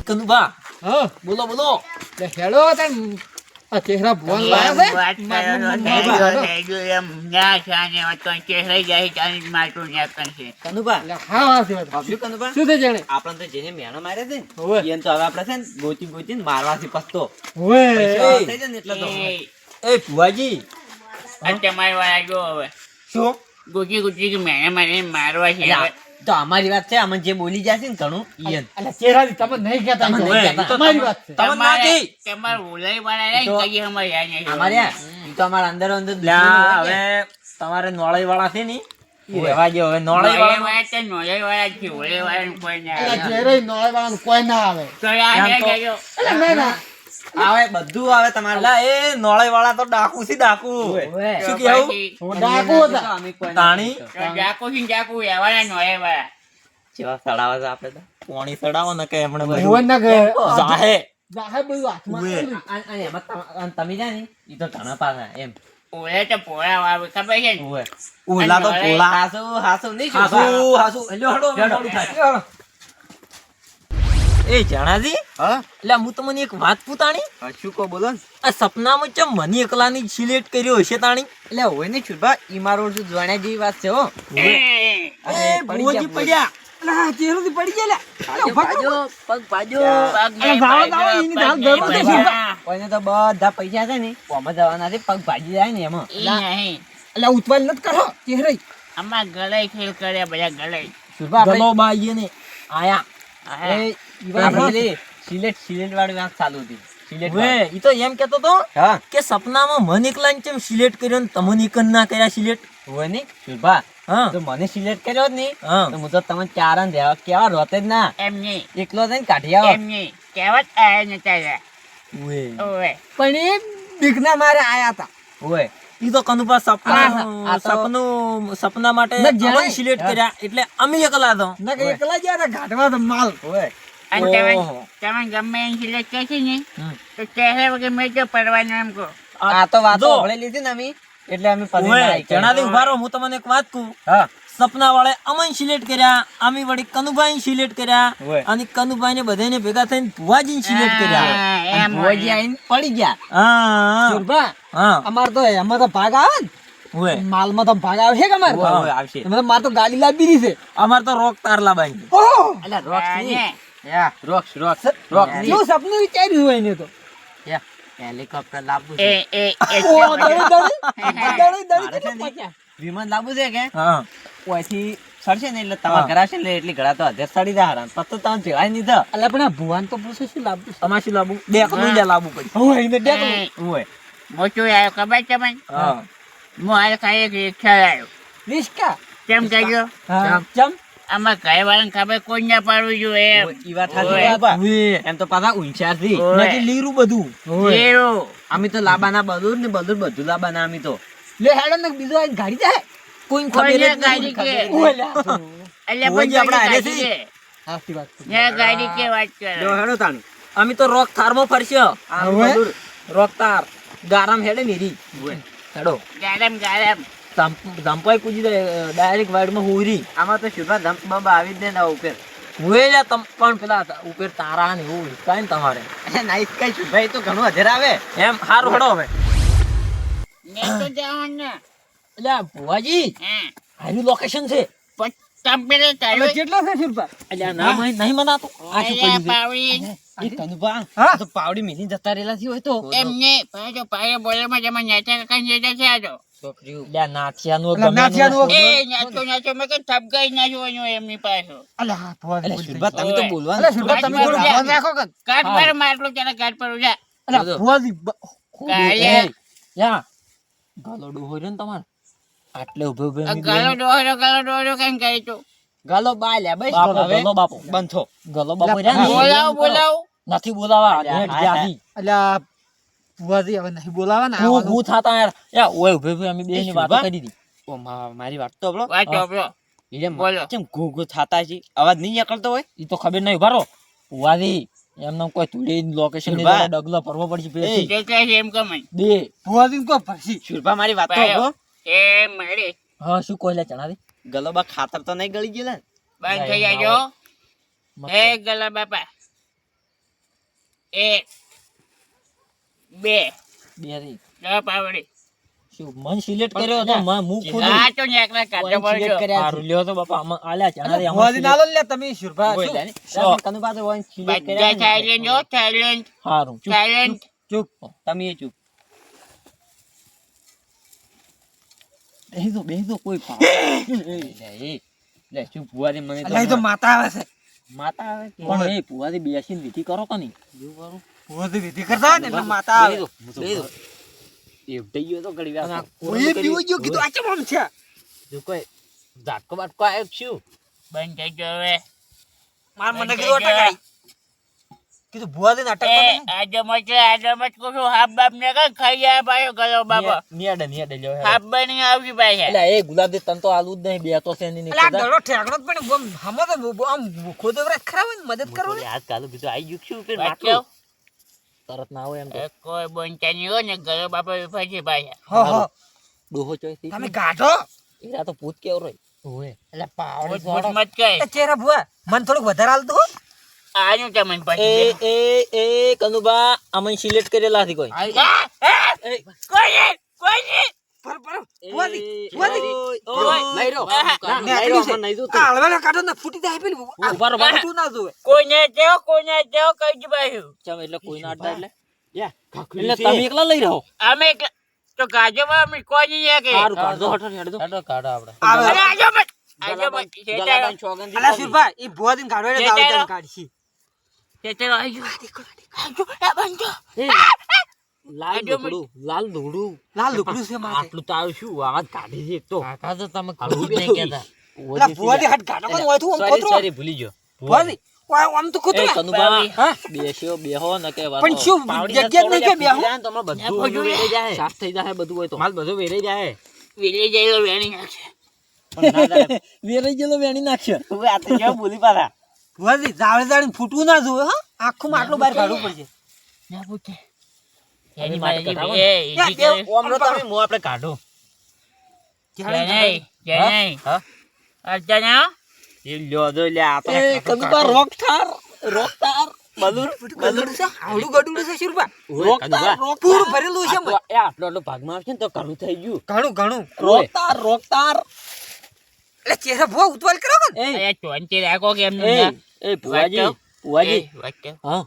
કનુભા હા બોલો બોલો. લે હેડો તન આ ચહેરા ભુવન લાયા છે કનુભા લે હા છે શું કનુભા શું છે જાણે આપણે તો જેને મેણો માર્યા છે ઓવે. ને એને તો હવે આપણે છે ને ગોતી મારવાથી પસ્તો ઓય પૈસા થઈ જાય ને એટલે તો એ ભુવાજી શું મારવા છે એટલે તો અમારી વાત છે અમને જે બોલી જાય છે ને ઘણું ઈયન અલા ચહેરા તમે નહીં કહેતા તમે નહીં કહેતા. તમારી વાત છે તમને ના કહી. તમારે ઉલાઈ વાળા નહીં તો- કઈ અમારે યાદ નહીં અમારે આ, ઈ તો અમારા અંદર અંદર લ્યા, હવે તમારે નોળાઈ વાળા છે ને ઈ રહેવા દ્યો. હવે નોળાઈ નોળાઈ વાળા વાળા તો નોળાઈ વાળા જ છે ઉલાઈ વાળાનું કોઈ ના અલા આવે. ચહેરા નોળે વાળાનું કોઈ ના આવે તો આ એમ હે તો- જજો. અલા ના ના આવે બધું આવે તમારું અલા એ નોળાઈ વાળા તો ડાકુ છે ડાકુ. ઓવે. શું તો કેવું? પછી ડાકુ તો હતા અમે કોઈ ના તાણી? કહેતો. તો જાકુ છે ને જાકુ એવાના નોળાઈ વાળા. જેવા સડાવે છે આપણે તો પોણી સડાવો ને કે એમણે બધું ભુવન ના કહે જાહે. જાહે બધું હાથમાં ઓવે. આવેલું. અને એમાં અને તમે જાય ને ઈ તો ઘણા પાછા એમ ઓલે તો પોળા વાળા ખબર છે ને? ઓવે. ઓલા તો નોળાઈ. પોલા. હાસુ નહીં શું હાસુ હાસુ. લ્યો હડો, હવે હેડો. મોડું થાય. એ જણાજી હા એટલે હું તમને એક વાત પૂછાણી. શું કહો બોલો ને આ સપનામાં ચમ મને એકલાની સિલેક્ટ કર્યો હશે તાણી. એટલે હોય ને છુરભા ઈ મારો શું જોણ્યા જેવી વાત છે હો એ, અરે, એ પડી ભુવોજી ગયા, પડ્યા. અલા ચહેરોથી પડી ગયા લે ભાજો, પગ ભાજો. પગ નહીં જાઓ, ભાઈ, જાઓ, એની પગ જાઓ, નહીં ગરમ ભાઈ. થશે. હા, કોઈને તો બધા પૈસા છે ને કોમાં જવાના છે પગ ભાજી જાય ને એમાં ઈ નહીં. અલા ઉતવાલ નત કરો ચહેરે આમાં ગળાઈ ખેલ કર્યા બધા ગળાઈ. છુરભા આપણે ગલો બાઈએ ને આયા. હા. એ ઈવા પેલી સિલેટ વાળી વાત ચાલુ હતી સિલેટ વે, ઈ તો એમ કેતો તો હા કે સપનામાં મને એકલાને ચમ સિલેક્ટ કર્યો ને તમને એકન ના કર્યા સિલેક્ટ. હોય ને છુરભા હા તો મને સિલેક્ટ કર્યો જ નહીં હા. તો હું તો તમે ચાર ને રહેવા કેવા રોતે જ ના એમ નહીં, એકલો થઈને કાઢી આવો એમ નહીં. કહેવત આયા નતા રહ્યા. વે. ઓવે. પણ એ બીકના મારે આયા હતા હોય ઈ તો કનુભા આ તો- સપના માટે ના, જ્યારે- અમને સિલેક્ટ કર્યા એટલે અમે એકલા તો. ના કે એકલા ગયા હતા ઘાટવા તો માલ હોય અને તમે ઓહો. તમે ગમે એને સિલેક્ટ કરશે ને હમ. તો ચહેરા વગર મેં જો પડવાનું એમ કહો. આ તો વાતો જો. સાંભળેલી હતી ને અમે એટલે અમે પસંદ ઓવે, ના આવી. જણાવી ઉભા રહો, હું તમને એક વાત કહું. હા સપના વાળે અમન સિલેક્ટ કર્યા, અમે વળી કનુભાઈ સિલેક્ટ કર્યા ઓવે. અને કનુભાઈ ને બધાને ભેગા થઈને ભુવાજી સિલેક્ટ કર્યા. હા, અને એમ ભુવાજી હોય. આઈને પડી ગયા હા સુરભા હા અમાર તો એમાં તો ભાગ આવે ને ઓવે. માલમાં તો ભાગ આવે છે કે અમારે હોય, હોય, આવશે એમાં તો મારે તો ગાડી લાવી દીધી છે અમાર તો રોક તારલા બાઈ. ઓહ અલા રોક્સ હા, નહીં. ને. યા, રોક્સ રોક્સ નહીં. કેવું સપનું વિચાર્યું હોય ને તો યા, હેલિકોપ્ટર લાવવું એ છે એ એ ઓ દડી દડી મારે છે ને પહોંચ્યા. વિમાન લાવવું છે કે હા ઓયથી સડશે ને એટલે તમારા હા. ઘર આવશે ને એટલી ઘડા તો અધેર સડી જાય હારા. પછી તો તમે ભેળાય નહીં થા. અલા પણ આ ભુવાન તો પૂછે શું લાવવું છે? તમારે શું લાવવું? ડેકનું લે લાવવું પડે. હોય એને ડેકલું. એ, હોય. મોટું આવ્યો ખબર તમને? હા હું હાલ ખાઈ એક રિક્ષા આવ્યો. રિસ્કા કેમ કહેજો? હા ચમ આમાં ઘર વાળાને ખબર કોઈ ના પાડવું જોઈએ એમ. ઈ વાત સાચી ઓય. છે બાપા. ઓવે. એમ તો પાછા ઊંચાર થી ઓય. નાકી લીરું બધું. એવું. અમે તો લાબાના બધું ને બધું લાબાના અમે તો લે હેડો ને બીજો આઈને ગાડી જાય કોઈને ખબર જ કોઈને નહીં. ગાડી કે. ઓય લે એટલે ભુવાજી પણ આપણે ગાડી હારે છે. હાથી વાત ને ગાડી કે વાત કરે. જો હેડો તાણી અમે તો રોક થારમાં ફરશે. આ હવે? બધું રોક તાર ગારામ હેડે મેરી હેડો ગારમ ગારમ. ધંપાઈ કૂદી ડાયરેક્ટ વાઈડમાં હુરી આમાં તો શુભા ધમ્પ બમ્પ આવી જ ને ના ઉપર હુએ લે તમ પણ પેલા ઉપર તારા ને એવું કાઈ ને તમારે નાઈસ કઈ શુભાઈ તો ઘણું અધેર આવે એમ હારું હેડો હવે. ને તો જવાનું ને. એટલે આ ભુવાજી હા. હારું લોકેશન છે. પણ તમે પેલા હવે ચાલો. કેટલા છે સુરભા એટલે આ નામ નહીં મનાતું. આ શું અલ્યા પડ્યું છે? પાવડી. એ કનુભા હા? આ તો પાવડી મીની જતા રહેલા થી હોય તો એમને પાછો પાયો બોલેમાં તમે નેચા કાકા જેટા છે આ તો. છોકરીઓ એટલે આ નાથિયાનું એટલે ગમે નાથિયાનું એનું- એ નાચો નાચો મેં કઈ થપકાઈ ના જોવાનું એમની પાસે. અલા હા ભુવાન એટલે બોલી શુભા તમે તો ઓય. બોલવા અલા સુરભા તમે થોડું બોલ. ધ્યાન રાખો કે કાટ પર માટલું ચાલે કાટ પર ઉજા. અલા ભુવાજી કાળિયા. એ, યા ગાલો ડોહો રહ્યો ને તમારે આટલે ઉભે ઉભે આ ગાલો ડોહરો કેમ કરે તું? ગાલો બા લે બસ બાપો હવે ગલો બાપો બંધો ગલો બાપો રહ્યા ને? બોલાવો બોલાવો. નથી બોલાવા અલ્યા, નેટ હા, જ્યાંથી. અલા ભુવાજી હવે નહીં બોલાવા ને હું આવવાનું. હું થાતા યાર યા ઓય ઉભે ઉભે અમે બે એ ની વાતો શુભા? કરી હતી. ઓ મારી વાત તો આપણો વાત ચોપડો. બોલો. કેમ ઘૂ ઘૂ થાતા છે અવાજ નહીં નીકળતો હોય ઈ તો ખબર નહીં ભરો ઉવાદી એમને કોઈ તુડી લોકેશન ની શુભા? જરા ડગલો ભરવો પડશે એ. પેલેથી. જેટલા છે એમ કમાય. બે ભુવાજી કો ફરસી શુભા મારી વાત તો પાયો. આપણો એ મળી. હા શું કોઈલા જણાવી ગલોબા ખાતર તો નહીં ગળી ગયેલા ને બંધ ના, થઈ એમ ના જાજો. મત એ ગલા બાપા. એક બે બે રી. દસ પાવડી શું મન સિલેક્ટ કર્યો તો હું ખુદ આ તો નેકના કાઢો પડ્યો હારું લ્યો તો બાપા આમાં આલ્યા છે આનાથી આમાં ભુવાજી ના લો ને લે તમે શુરભા ઓય શું? લે ને. સો. કનુભા તો વન સિલેક્ટ બધા કર્યા ને. સાયલેન્ટ હો સાયલેન્ટ હારું ચૂપ. સાયલેન્ટ ચૂપ તમે એ ચૂપ. બેહી દો કોઈ પાવ. લે ચૂપ ભુવાજી મને તો અલા, એ તો માતા આવે છે માતા આવે કે પણ એ ભુવાજી બેસીને વિધિ કરો કે નહીં? ભુવાજી વિધિ કરતા હોય ને એટલે માતા આવે. બેહી દો. એ થઈ ગયો તો ઘડી વાર. ઓય પીવો ગયો કીધું આ કેમ આમ છે? જો કોઈ ઝાટકો બાટકો આવ્યો કે શું? બંધ થઈ ગયો હવે માર મને કીધું અટક આવી. કીધું ભુવાજી અટક એ આજે મત કહું હાફ બાપ ને કઈ ખાઈ જાય ભાઈ ગયો બાબા નિયાડે લ્યો. હાફ બની આવી ભાઈ એટલે એ ગુલાબજી તન તો આલુ જ નહીં, બે તો છે નહીં. અલા ગળો ઠેકડો જ પણ આમ હમો તો આમ ખોદો વરસ ખરાબ હોય ને મદદ કરો ને. હાથ કાલું બીજું આઈ ગયું શું ફેર વાંચો માટલું તરત ના હોય એમ તો. કોઈ બંચાની હોય ને ગયો બાપા વિફાઈ ભાઈ હો હો ડોહો ચોઈથી તમે ગાઢો એરા તો ભૂત કેવો રોય. ઓય એટલે પાવડી ભૂત ભૂત મત કહે એ ચહેરા ભુવા મન થોડુંક વધારે હાલતો હો. આનું તમને એ પછી એ એ કનુબા આમાં સિલેક્ટ કરેલા હતી કોઈ. કોઈ નહીં પર ભુવાજી ભુવાજી ઓય લઈ રો ને આટલું છે. નહીં જો આ હળવેલા કાઢો ને ફૂટી જાય પેલું ઉભા રહો, ઉભા રહો. તું ના જોવે. કોઈને તેઓ કઈ જ ભાઈ ચમ એટલે કોઈ ના અડતા એટલે એટલે તમે એકલા લઈ રહો. અમે તો ગાજોમાં અમે કોઈ નહીં કે સારું કાઢો હટો હેડો કાઢો આપણે. આવે. અરે આજો મત ગલાબાન છોગંદી અલા સુરભા ઈ ભુવાજીને કાઢો એટલે જે દાવ તારો. કાઢશી. તેતરો આજો એ બંજો એ લાલ આજો દોડું લાલ દોડું લાલ લુગડું છે માથે. આટલું તો આવ્યું શું આવાજ કાઢી છે એક તો. કાકા તો તમે આવું ખુદ જ નહીં નહીં કહેતા. અલા ભુવાજી હાથ ગાઢો કોણ હોય તું આમ સોરી ખોતરો. સોરી ભૂલી ગયો. ભુવાજી ઓય આમ તો એ ખોતરો. કનુબા હા? બેસ્યો બેહો ન કે વાતો. પણ શું પાવડીને જગ્યા જ નહીં કે થોડું બેહું? જાય ને તો હમણાં બધું વેરાઈ જાય. સાફ થઈ જાય બધું હોય તો. માલ બધું વેરાઈ જાય. વિલે જઈલો વેણી નાખશે પણ ના જાય. વેરાઈ ગયેલો વેણી નાખશે. હવે આ તો કેવું ભૂલી પાછા. ભુવાજી જાળે જાળીને ફૂટવું ના જોવે હા આખું માટલું બહાર કાઢવું પડશે. ના પૂછે એની એની માટે મારી કઢાવો એ ને. ઈજી યા, કરે ઓમરો તમે મોં આપણે કાઢો. જય હા? અર્ચના એ લ્યો જો લે આ તો એ કનુબા રોકતાર બલુર ગલુડું છે આવડું ગડુડું છે સુરભા. રોકતાર પૂરું ભરેલું છે આ તો એ આટલો આટલો ભાગમાં આવશે ને તો ઘણું થઈ ગયું. ઘણું ઘણું રોકતાર એટલે ચહેરા ભુવા ઉતવાલ કરો ને. એ એ ચોંચી રાખો કેમ એ ભુવાજી હા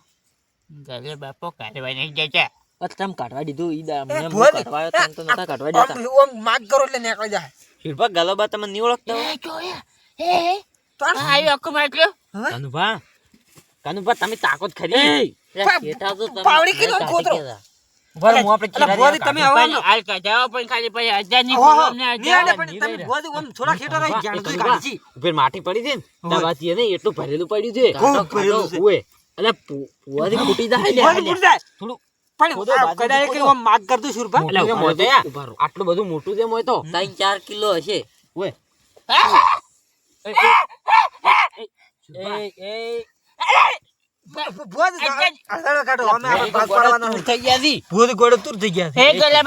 ગલે બાપો કાઢવાની જતા અતમ કાઢવા દીધું ઈ દા મને ભુવાજી, કાઢવાયો તને તો નતા કાઢવા દેતા. આમ આમ માગ કરો એટલે નીકળી જાય. શિલ્પા ગલોબા તમે નહીં ઓળખતા હો? એ જોયા એ આયો અક્કો માટલો કનુભા તમે તાકો જ ખરી. શેઠા તો તમે પાવડી કીધો કાઢી ખોતરો. કહેતા. ઉભા રહો, હું આપણે અલા ભુવાજી તમે આવો પણ હાલ કાઢાવો પણ ખાલી પછી 1000 ની ઓહો, પ્રોબ્લેમ ને નહીં આડે પણ તમે ભુવાજી આમ થોડા ખેતર રહી જાણ તો કાઢી છી. ઉપર માટી પડી છે ને ઓય. દવાથી એને એટલું ભરેલું પડ્યું છે. ખૂબ ભરેલું છે. ઓય એટલે ભુવાજી ફૂટી જાય લે, ભુવાજી લે. ફૂટી જાય. થોડું પણ ખોદો, આ બાજુથી કદાચ કે ખોદો. આમ માગ કરતું સુરભા. એટલે એટલે ઉભા રહો, મોઢે ઉભા રહો. આટલું બધું મોટું છે મોય તો 3-4 કિલો હશે. ઓય ભુવાજી અડધો કાઢો અમે આપણે ભાગ પાડવાનો નથી. થઈ ગયા છી. ભુવાજી ગોળે તુર થઈ ગયા છે. હે ગલે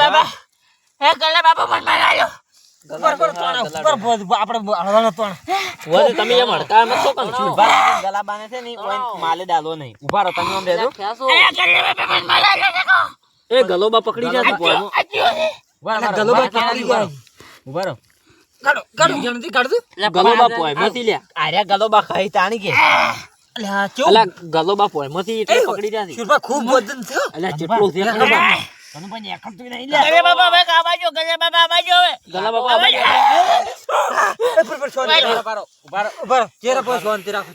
બાબા મન મારાયો ઉપર તોણા, ઉપર ભુવાજી, આપણે હળવાનો તોણા. ભુવાજી તમે એમ હડકા મત તો કન છું. ગલાબાને છે ને ઓય માલે ડાલો નહીં. ઉભા રહો તમે આમ રહેજો. ખ્યાસો. એ ગલે બાબા મન મારાયો એ ગલોબા પકડી જાય ભુવાનું. ઉભા રહો, અને ગલોબા ઉભા રહો, પકડી ગયા. ઉભા રહો. કાઢો કાઢો જલ્દી કાઢ દો. ગલોબા પોય મતી લે. આર્યા ગલોબા ખાઈ તાણી કે. અલ્યા કેવું અલા ગલોબા પોય મતી એટલે પકડી જાય. સુરભા ખૂબ વજન છે હો. અલા જેટલું છે ગલોબા. ગલે બાબા હવે કાબાજો ગલે બાબા આબાજો હવે ગલોબા પોય. એ પર શાંતિ રાખો. ઉભા રહો. ચહેરા પર શાંતિ રાખો,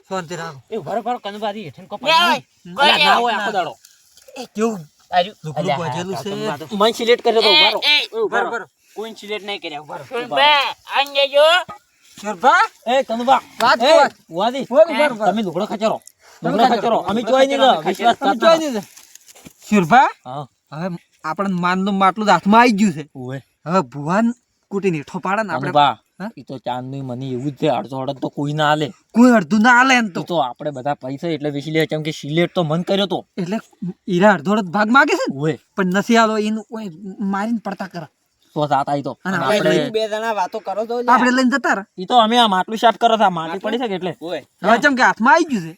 શાંતિ રાખો. એ ઉભા રહો, ઉભા રહો, કનુભાઈ હેઠળ કો બે હોય કોઈ અલા ના હોય આખો દાડો. એ કેવું આર્યું લુગડું બાંધેલું છે. મન સિલેક્ટ કર્યો તો ઉભા રહો. એ એ ઉભા રહો. ઉભા રહો. કોઈ સિલેક્ટ નહીં કર્યા ઉભા રહો. સુરભા આંગે જો સુરભા એ કનુભા વાત એ કર. વાદી ઉભા રહો. તમે લુગડો ખચરો. લુગડો ખચરો. અમે જોઈ નહીં લો વિશ્વાસ તમે કરતા. જોઈ લીધું. સુરભા હા હવે આપણે માનનું માટલું હાથમાં આવી ગયું છે. ઓય હવે ભુવાન કુટીને હેઠો પાડે ને આપણે કનુભા હા? ઈ તો ચાંદની મને એવું જ છે અડધો અડધ તો કોઈ ના આલે. કોઈ અડધું ના હાલે એમ તો તો. તો આપણે બધા પૈસા એટલે વેચી લે કેમ કે સિલેક્ટ તો મન કર્યો તો. એટલે ઈરા અડધો અડધ ભાગ માગે છે ને ઓય પણ નથી આલો એનું કોઈ મારીને પડતા કરે. તો સાત આઈ તો. અને અને આપણે આપણે બે જણા વાતો કરો તો આપણે લઈને જતા રહે. ઈ તો અમે આ માટલું સાફ કરો માટી પડી છે કે એટલે ઓય હવે જેમ કે હાથમાં આવી ગયું છે.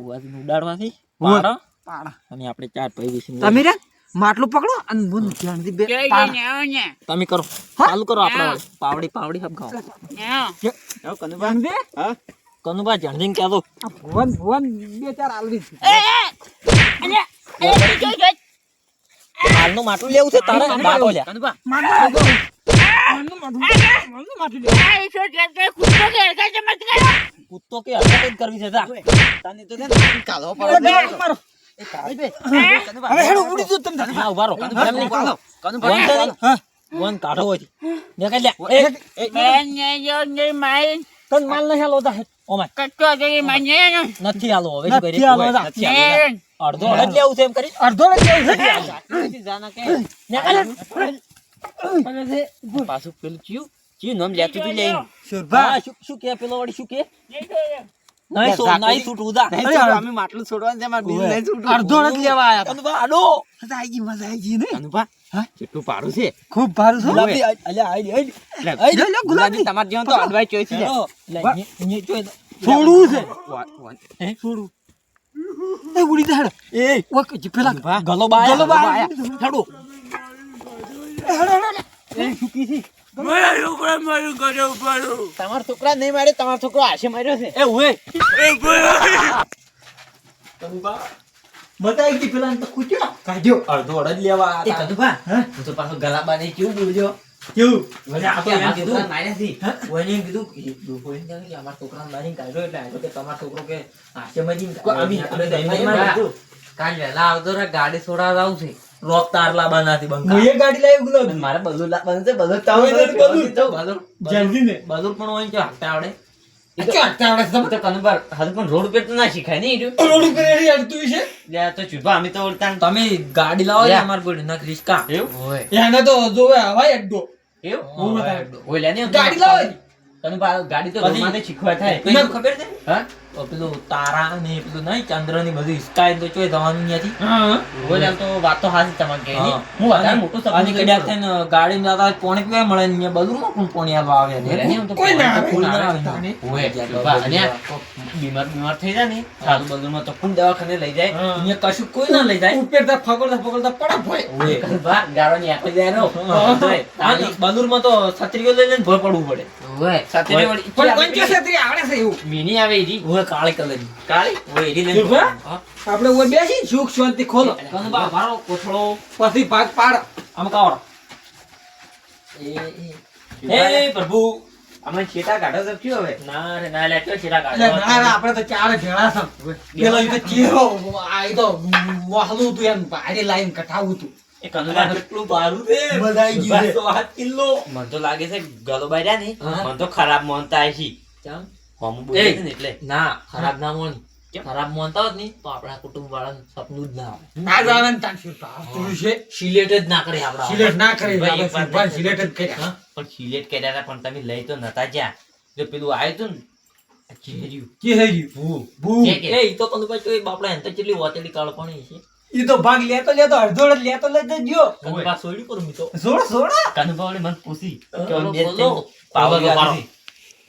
ઉવાથી ઉડાડવાથી પાડો પાડા. અને આપણે 4 ભાઈ બેસીને તમે રે માટલું પકડો અને હું ધ્યાનથી બે જઈ પાડા. જઈને આવો ને. તમે કરો ચાલુ કરો આપણા વાળી. પાવડી હબકાવો આવો. કનુભા જણજીને કહેતો આ ભુવન બે ચાર આલવી છે. અલ્યા, એ જો, જો. હાલનું માટલું લેવું છે તારે બાટો લ્યા માટલું માટલું લે. આ ઈશો ટ્રેક્ટર કૂદકો કે હરખા ચમત્ કરો. કૂદતો કે હરકત જ કરવી છે જા તને તો દે ને કાલો પડે મારો. હવે હેડો ઉડી જો તમે. હા ઉભા રહો એમ નહીં પાડો. હા વન કાઢો હોય ને કઈ લ્યા બેન ને જો ને માઈ તન માલ નહીં હાલો જા ઓમાય કટકો કરી માને ને. નથી હાલો હવે શું કરીએ નથી હાલો, જા. નથી હાલો ને. અડધો અડધ લેવું છે એમ કરી અડધો ને કેવું છે? જાના કે પાછું પેલું ચિયું નામ લેતું તું લઈ સુરભા. હા શું કે પેલો વળી શું કે નહીં છૂટવું જા અમે માટલું છોડવાનું છે, મારે બિલ નહીં છૂટવું. અડધો જ લેવા આયા હતા. કનુભા આડો મજા આઈ ગઈ ને. કનુભા હા? કેટલું પારું છે ખૂબ ભારું છે. ગુલાબી અલ્યા આઈ લો, લો, ગુલાબી. તમાર જીવન તો અડવાઈ ચોઈસ છે છોડવું છે. છોડવું. એ ઉડી જા હેડો. એ ઓકે જી પેલા ગલો બાયા ગલો બાયા. હેડો એ સુકી છે. મારા છોકરા મારું ઘરે ઉપાડો. તમાર છોકરા નહીં માર્યો તમારો છોકરો આશે માર્યો છે એ ઓય કનુભા મજા આઈ ગઈ પેલા તો કૂટ્યો કાઢ્યો. અડધો અડધ લેવા એ કનુભા, હું તો પાછો ગલાબાને કેવું બોલ્યો કેવું? મને આ તો એમ અમારા કીધું? છોકરાને માર્યા છે. કોઈને એમ કીધું કે ડોફોઈને કહે કે અમારા છોકરાને મારીને કાઢ્યો એટલે આવ્યો કે તમારો છોકરો કે આશ્રમમાંથી અમે આપણે દહીંમાં દહીંમાં માર્યું. કાલ વહેલા આવતો રે ગાડી છોડાવવા આવું છે. રોક તાર લાબા નાથી બંકા હું એ ગાડી લાવી ગુલાબી. મારે બધું લાવવાનું છે, બધું તમે તો બધું. બધું જલ્દી ને. બધું પણ હોય કે હાથે આવડે. ક્યાં આવડે છે હું તો કનુભા, હાલ પણ રોડ ઉપર તો ના શીખાય ને ઈડું. રોડ ઉપર એડી અડતું છે. લે આ તો ચૂપા, અમે તો ઓળતા ને. તમે ગાડી લાવો લે. અમાર કોઈ નક રિસ્કા હોય. એને તો જોવે હવાઈ અડ્ડો. એવું? ઓય લે ને. ગાડી લાવો. કનુભા, ગાડી તો પછી- રોડમાંથી શીખવા થાય. પેલું ખબર છે હા? પેલું તારા ને પેલું નહીં ચંદ્ર ની બધું સ્કાય તો ચોય જવાનું ત્યાંથી હા. ઓય લે તો વાત તો હાચી તમારે કહેવાની. હા. હું વધારે મોટું સપનું આની જોઈ કદાચ લઉં. થઈને ગાડી માં જતા પોણી પીવા મળે ને બધું પણ પોણી આવવા આવે ઓય લે ને, હું તો કોઈ ના આવે. કોઈ ના ના આવે. આવે. ઓય, ચૂપા, અને આ બીમાર થઈ જાય ને સારું બધુંમાં તો કોણ દવાખાને લઈ જાય. અહીંયા કશું કોઈ ના લઈ જાય ઉપરથી ફગડતા પડા ભોય. ઓય. કનુભા, ગાળોની આંખો જાય રો. આની બદુરમાં તો છત્રીઓ લઈ લઈને ભોય પડવું પડે ઓય, છત્રી વળી પણ પંચો છત્રી આવડે છે એવું. મિની આવે ઈ. ઓય કાળી કલરની કાળી ઓય એરી લઈને. ચૂપા? હા. આપણે ઓય બેસી સુખ શાંતિ ખોલો. કનુભા મારો કોથળો પછી ભાગ પાડ. આમ કાવડો એ પ્રભુ અમે છેટા કાઢો તો થયો હવે. ના રે ના લે તો ચીરા એટલે ના ના, આપણે તો ચારે ભેળા છે. પેલો ઈ તો ચેહરો આ ઈ તો વાહલું હતું એમ ભારે લાઈન કટાવું હતું. એ કનુભા કેટલું બારું છે મજા આઈ ગઈ છે. 7 કિલો મને તો લાગે છે ગલો બાર્યા ને હા. મને તો ખરાબ મોનતા છે. ચમ હમ બોલે છે ને એટલે. ના ખરાબ ના મોન ખરાબ મોનતા હોત ને તો આપણા કુટુંબ વાળાનું સપનું જ ના આવે ના જ આવે ને તાન શિલ્પા. આવતું છે. સિલેટ જ ના કરે આપડા સિલેટ ના કરી ભાઈ, આપણે એક વાર શિલ્પા નહીં. સિલેટ જ કર્યા. પણ સિલેક્ટ કર્યા હતા પણ તમે લઈ તો નતા જ્યાં. જો પેલું આવ્યું તું ને આ ચેર્યું. કે હે ગયું? ભૂ. ભૂ. કે કે? એ ઈ તો કંદુભાઈ ચોય બાપડા એમ તો કેટલી વાતેલી કાળપણી છે ઈ તો ભાગ લેતો અડધો જ લેતો લઈ જ ગયો. કંદુભા સોયડી પર મી તો સોડા. કનુભા વળી મને પૂછી કે બોલો, બે બોલો. પાવર બોલો, વાળો.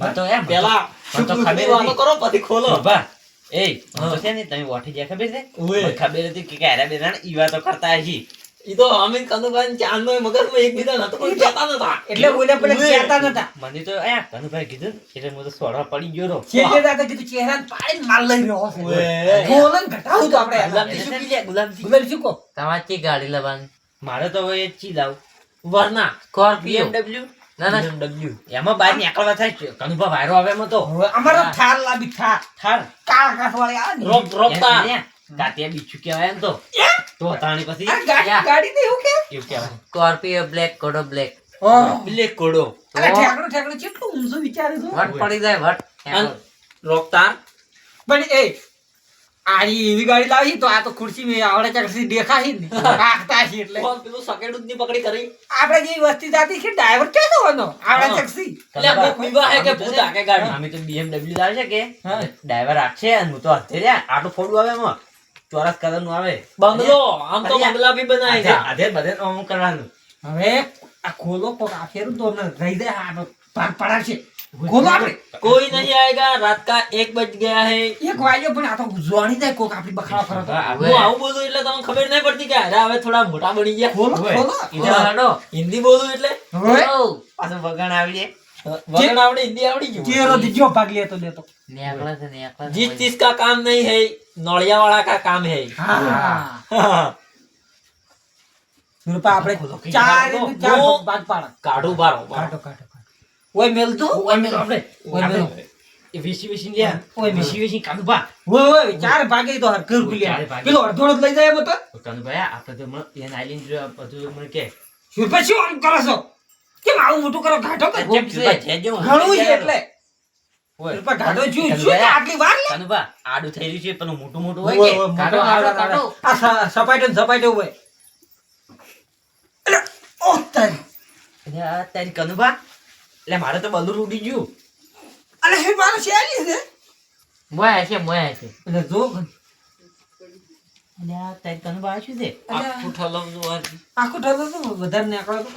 મને તો એમ પેલા મને તો ખબર વાતો હતી. કરો પછી ખોલો કનુભા, એ મને તો હા. છે ને તમે ઓઠી ગયા ખબર છે? ઓય. મને ખબર હતી કે ક્યારે બે જણ ઈ વાતો કરતા હશી. ઈ તો અમે કંદુભાઈ ચાંદનો મગજમાં એકબીજા નતો કોઈ કહેતા નતા એટલે ઓલે પેલે કહેતા નતા. મને તો કનુભાઈ કીધું ને, એટલે હું તો સોડવા પડી ગયો રો. છેલ્લે દાદા કીધું ચહેરાને પાડીને માલ લઈ રહ્યો છે. ઓય. બોલન ઘટાવું તો આપણે. ગુલાબજી શું કી લે ગુલાબજી ગુલાબી શું કહો? તમારે ચી ગાડી લાવવાની? મારે તો હવે ચી લાવું? વરના સ્કોર્પિયો. BMW ના ના BMW એમાં બહાર નીકળવા થાય છે. કનુભા વાયરો આવે એમાં તો હવે અમારો થાર લાવી થાર. થાર કાળા કાઠવાળી આવે ને. રોકતા કાતિયા બીચું કહેવાય ને તો તાણી પછી આ ગાડી ને એવું કે? એવું કહેવાય. સ્કોર્પિયો બ્લેક કોડો બ્લેક ઓહ. બ્લેક કોડો. અરે ઠેકડું કેટલું ઊંચું વિચારે છો. વટ પડી જાય વટ અન રોકતા પણ એ આ એવી ગાડી લાવી તો આ તો ખુરશી મેં આવડે ચકસી દેખાય જ ને રાખતા છે એટલે કોણ પેલું સકેડું જ ની પકડી કરી આપણે જે વસ્તી જાતી છે ડ્રાઈવર ક્યાં જવાનો આવડે ચકસી લે કોક વિવાહ હે કે ભૂત આકે ગાડી અમે તો BMW લાવે છે કે હા. ડ્રાઈવર રાખશે અને હું તો હથે રહ્યા આટલું ફોડું આવે એમાં ચોરસ કલર નું આવે બંગલો આમ તો અરે, બંગલા બી બનાવી છે આધે બધે આમ કરવાનું. હવે આ ખોલો કોક આ ફેરું તો અમને રહી જાય આનો ભાગ પડાશે ખોલો આપણે कोई नहीं आएगा रात का 1 बज गया है એક વાગ્યો પણ આ તો જોણી જાય કોક આપણી બખાડા કરો તો. હું આવું બોલું એટલે તમને ખબર નહીં પડતી કે અરે હવે થોડા મોટા બની ગયા ખોલો ખોલો ઈધર હડો હિન્દી બોલું એટલે હવે પાછું વગણ આવડે વગર આવડે હિન્દી આવડી ગયું ચેરો દીજો ભાગ લેતો લેતો નેકળે છે નેકળે जिस चीज का काम नहीं है नौड़िया वाला का काम है હા સુરપા આપણે ચાર ભાગ પાડા કાઢું બારો કાટો કાટો ઓય મેલતો ઓય મેલો આપણે ઓય મેલો એ વીસી વીસી લ્યા ઓય મેલો વીસી કાઢું બા ઓય ચાર ભાગે તો હર કર ચાર ભાગે. પેલો અડધો જ લઈ જાય એમ તો કાઢું ભાઈ આપણે તો એને આઈલિન બધું મને કે સુરપા શું આમ કરો છો કેમ આવું મોટું કરો ઘાટો કે જેમ છે ઘણું છે એટલે સુરપા ઘાટો શું શું તો આટલી વાર લે કાઢું બા આડું થઈ રહ્યું છે પણ મોટું મોટું ઓય, હોય ઓય, કે કાટો કાટો આ સપાટે હોય અલે ઓ તારી એટલે આ તારી કાઢું બા એટલે મારે તો બધું ઉડી ગયું અલે હે મારો શેલી છે મોય છે એટલે જો એટલે આ તારી કાઢું બા શું છે અલ્યા. આખું ઠલમ જોવા આખો ઠાલો તો વધારે નીકળો તો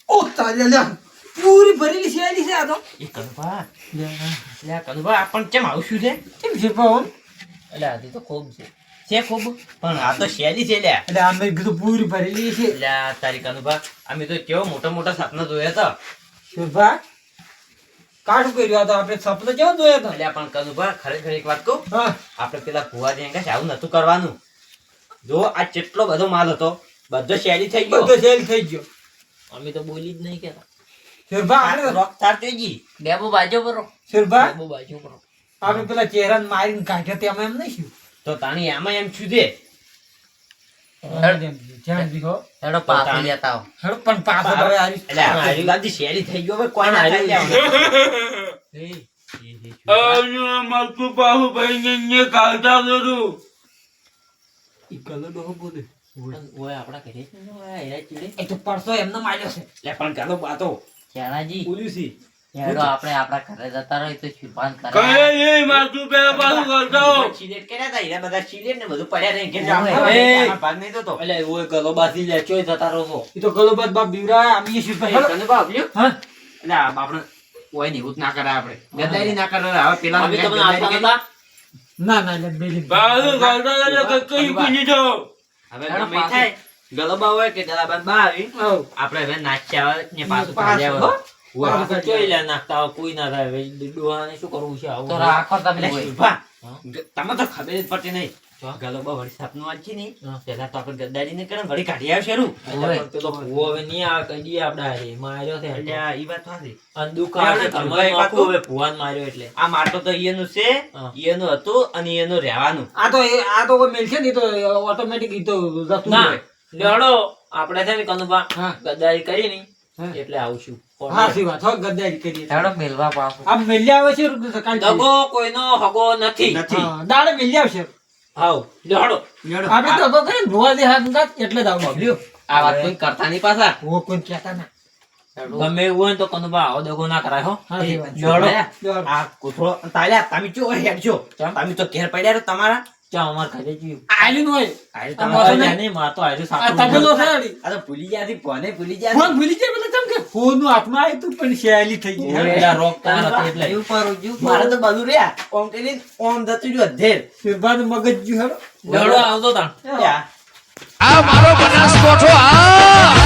ઓ તારી લે પૂરી ભરેલી શેલી છે આ તો એ કાઢું બા એટલે આ કાઢું બા આપણને કેમ આવશું છે કેમ છે પાવન એટલે આથી તો ખૂબ છે ખૂબ પણ આ તો શેલી છે લ્યા એટલે આમે કીધું પૂરી ભરેલી છે એટલે આ તારી કાનુભા અમે તો કેવો મોટા મોટા સપના જોયા હતા શોભા કાઢું કર્યું આ તો આપણે સપનો કેવો જોયો હતો એટલે પણ કાનુભા ખરેખર એક વાત કહું હા આપણે પેલા ફુવા જેમ કે આવું નતું કરવાનું જો આ કેટલો બધો માલ હતો બધો શેલી થઈ ગયો બધો સેલ થઈ ગયો અમે તો બોલી જ નહીં કેતા શોભા આપણે રોક તાર તેજી ડેબો બાજો બરો શોભા બહુ બાજુ કરો આપણે પેલા ચહેરાને મારીને કાઢ્યો તેમાં એમ નહીં શું તો તાણી આમાં એમ છું દે ધ્યાન દીધો હેડો પાછો લેતા આવો હળ પણ પાછો હવે આવી એટલે આ આજુબાજુ શેલી થઈ ગયો હવે કોઈને હારી ઈ કલર ડોહો બોલે ઓય આપણા ઘરે છે ને ઓય હેરા ચીડે એ તો પરસો એમને માર્યો છે એટલે પણ કાલો બાતો ચાણાજી બોલ્યું છે હેડો આપણે આપણા ઘરે જતા રહી તો છુપાન કરે સિલેટ કર્યા હતા હીરા બધા સિલેટ ને બધું પડ્યા રહે કે ઓય. આમાં ભાગ નહીં થતો એટલે ઓય ગલો બાથી લે ચોય થતા રહો છો ઈ તો ગલોબાદ બાપ બીવરા આમી શું ભાઈ કને બાપ લ્યો હા એટલે આ આપણે ઓય ને એવું જ ના કરાય આપણે ગદ્દારી ના કરાય હવે પેલા અમે તમને ગદ્દારી આપતા કરી. નતા? ના ના લે બેલી હવે ગમે થાય ગલોબા હોય કે ગલાબા બા આવી આપણે હવે નાચ્યા ને પાછું કાઢ્યા હોય. ઓય આપણે ચોય લે નાખતા હોય, કોઈ ના થાય હવે ડોહાને શું કરવું છે આવું તો રાખો તમે એટલે હોય. શિલ્પા, તમે તો ખબર જ પડતી નહીં ગલોબા વળી સપનું વાંચી નહીં પેલા તો આપણે ગદ્દારી ને કરે વળી કાઢી આવશે રૂ ઓય. પેલો ભૂવો હવે નહીં આવે કઈ દી આપણે હારે માર્યો છે એટલે એટલે ઈ વાત સાચી અને દુકાન છે ઘરમાં એક વાત આખું હવે ભૂવાને માર્યો એટલે આ માટો તો ઈયનું છે હા. ઈયનું હતું અને ઈયનું રહેવાનું આ તો કોઈ મેલ છે ને ઈ તો ઓટોમેટિક ઈ તો જતું ના રહે. લેડો આપણે છે ને કનુભા હા. ગદ્દારી કરી ની હા. એટલે આવશું હા સી વાત હો ગદ્દારી કરીએ હેડો મેલવા પાછો આમ મેલ્યા આવે છે કાલ દગો કોઈનો હગો નથી હા, દાડે મેલ્યા આવશે હાવ લેડો આપણે તો દગો કરીને ભોવા દે હાથ ગાત એટલે જ આવું લ્યો આ વાત કોઈ કરતા નહીં પાછા ભોવા કોઈ કહેતા ના ગમે એવું હોય ને તો કનુભા આવો દગો ના કરાય હો હા સી વાત લેડો લેડો. આ કોથળો તાલ્યા તમે ચો હેડજો તમે તો ઘેર પડ્યા રહો તમારા ચા અમાર ઘરે જીવ આલ્યું નું હોય આયુ આ તમારા મોસમ ઘરે નહીં, માર તો આયુ આ સાચું તબેલો છે અડી. આ તો ભૂલી ગયા થી કોને ભૂલી ગયા ફોન ભૂલી જાય પેલા ચમ કે ફોન નું હાથમાં આવ્યું તું પણ શેલી થઈ ગઈ પેલા રોક તાર હતી એટલે જીવ પર જીવ પર. મારે તો બધું રહ્યા ઓમ કરીને ઓમ જતું રહ્યું અધેર શિરબાદ મગજ જ્યું હેડો લેડો આવતો તાણ આ મારો બનાસકોઠો આ